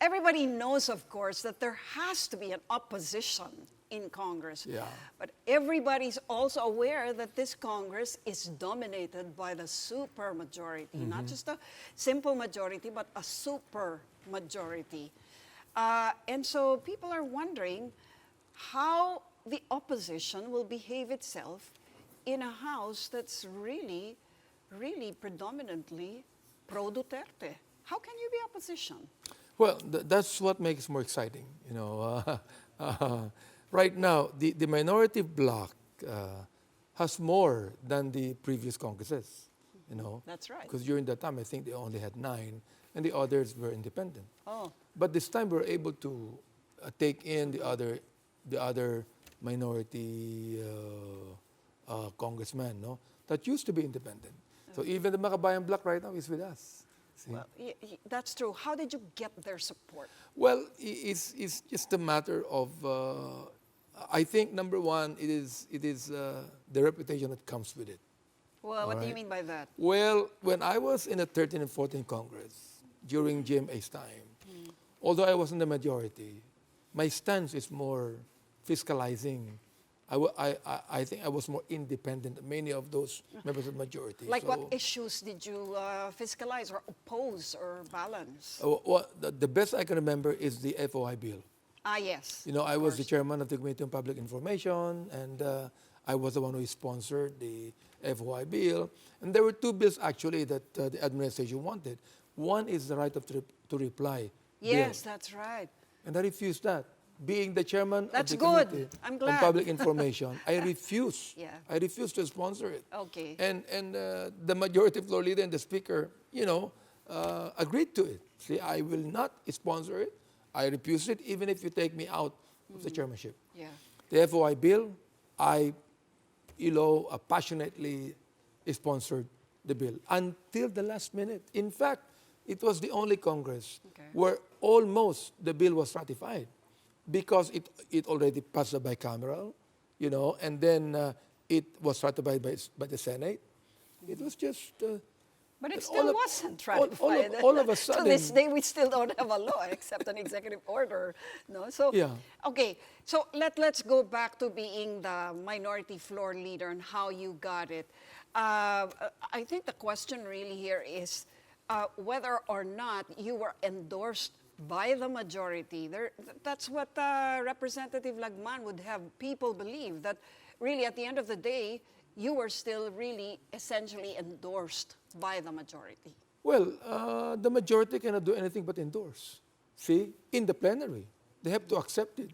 everybody knows, of course, that there has to be an opposition in Congress. Yeah. But everybody's also aware that this Congress is dominated by the super majority, not just a simple majority, but a super majority. And so people are wondering how the opposition will behave itself in a House that's really, really predominantly pro-Duterte. How can you be opposition? Well, that's what makes it more exciting. Right now, the minority bloc has more than the previous Congresses. That's right. Because during that time, I think they only had 9, and the others were independent. Oh, But this time, we're able to take in the other minority congressmen, no, that used to be independent. So even the Makabayan bloc right now is with us. See? well, that's true. How did you get their support? Well, it's just a matter of, I think, number one, it is the reputation that comes with it. Well, what do you right. mean by that? Well, when I was in the 13th and 14th Congress, during GMA's time, although I was in the majority, my stance is more fiscalizing. I think I was more independent than many of those members of the majority. Like what issues did you fiscalize or oppose or balance? Well, the best I can remember is the FOI bill. Ah, yes. I was the chairman of the Committee on Public Information, and I was the one who sponsored the FOI bill. And there were 2 bills, actually, that the administration wanted. One is the right to reply Yes, bill. that's right. And I refused that. Being the chairman That's of the good. Committee I'm on glad. Public Information, I refuse. Yeah. I refuse to sponsor it. Okay. And the majority floor leader and the speaker, agreed to it. See, I will not sponsor it. I refuse it, even if you take me out of the chairmanship. Yeah. The FOI bill, I passionately sponsored the bill until the last minute. In fact, it was the only Congress where almost the bill was ratified because it already passed the bicameral, and then it was ratified by the Senate. It was just... But it still wasn't ratified. all of a sudden... To this day, we still don't have a law except an executive order. No? So, Yeah. Okay, so let's go back to being the minority floor leader and how you got it. I think the question really here is whether or not you were endorsed by the majority. That's what Representative Lagman would have people believe, that really at the end of the day, you were still really essentially endorsed by the majority. Well, the majority cannot do anything but endorse. See, in the plenary, they have to accept it.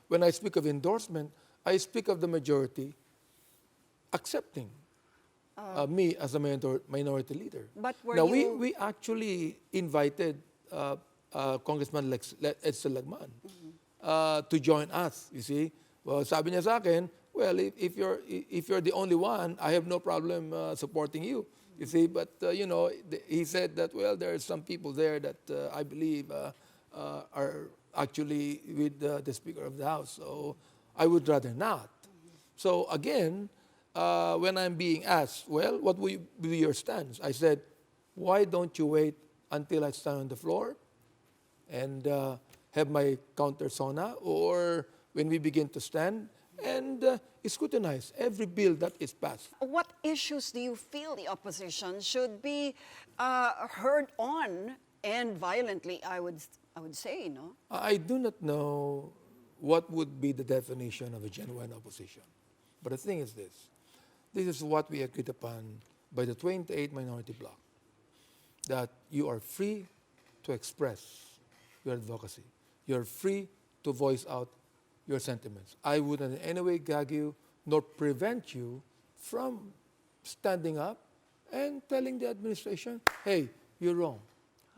When I speak of endorsement, I speak of the majority accepting me as a minority leader. But we actually invited Congressman Edsel Lagman to join us. You see, well, sabi niya sa akin, well, if you're the only one, I have no problem supporting you. You see, but he said that, well, there are some people there that I believe are actually with the Speaker of the House, so I would rather not. So again, when I'm being asked, well, what will be your stance? I said, why don't you wait until I stand on the floor and have my counter SONA, or when we begin to stand, and scrutinize every bill that is passed. What issues do you feel the opposition should be heard on, and violently, I would say, no? I do not know what would be the definition of a genuine opposition. But the thing is this. This is what we agreed upon by the 28 minority bloc, that you are free to express your advocacy. You're free to voice out your sentiments. I wouldn't in any way gag you nor prevent you from standing up and telling the administration, hey, you're wrong.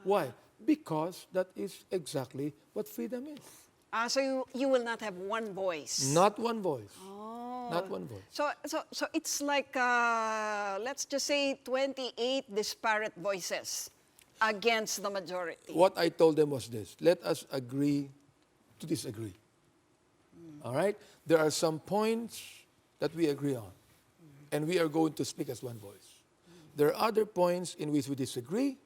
Why? Because that is exactly what freedom is. So you will not have one voice? Not one voice. Oh. Not one voice. So it's like, let's just say 28 disparate voices against the majority. What I told them was this: let us agree to disagree. All right? There are some points that we agree on, and we are going to speak as one voice. There are other points in which we disagree,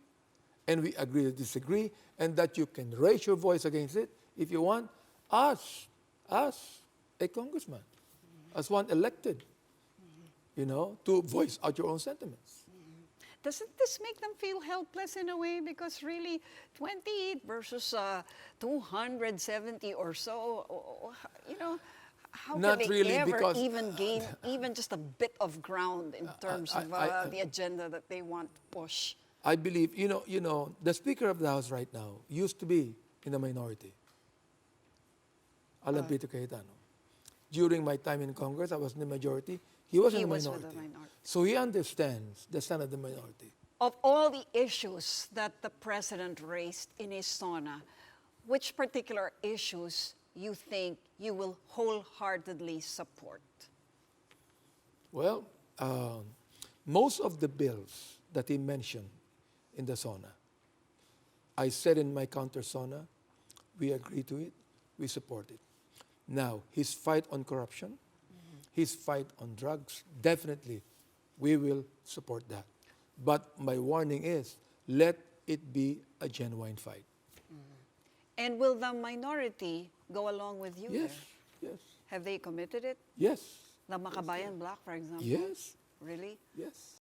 and we agree to disagree, and that you can raise your voice against it if you want, as a congressman, as one elected, to voice out your own sentiments. Doesn't this make them feel helpless in a way? Because really, 28 versus 270 or so, how Not can they really, ever because, even gain even just a bit of ground in terms of the agenda that they want to push? I believe, the Speaker of the House right now used to be in the minority. Alan Peter Cayetano. During my time in Congress, I was in the majority. He was in the with minority. the minority. So he understands the stand of the minority. Of all the issues that the President raised in his SONA, which particular issues you think you will wholeheartedly support? Well, most of the bills that he mentioned in the SONA, I said in my counter SONA, we agree to it, we support it. Now, his fight on corruption, his fight on drugs, definitely we will support that. But my warning is, let it be a genuine fight. And will the minority go along with you Yes, there? yes, Have they committed it? yes, The Makabayan Bloc, for example? yes, Really? yes.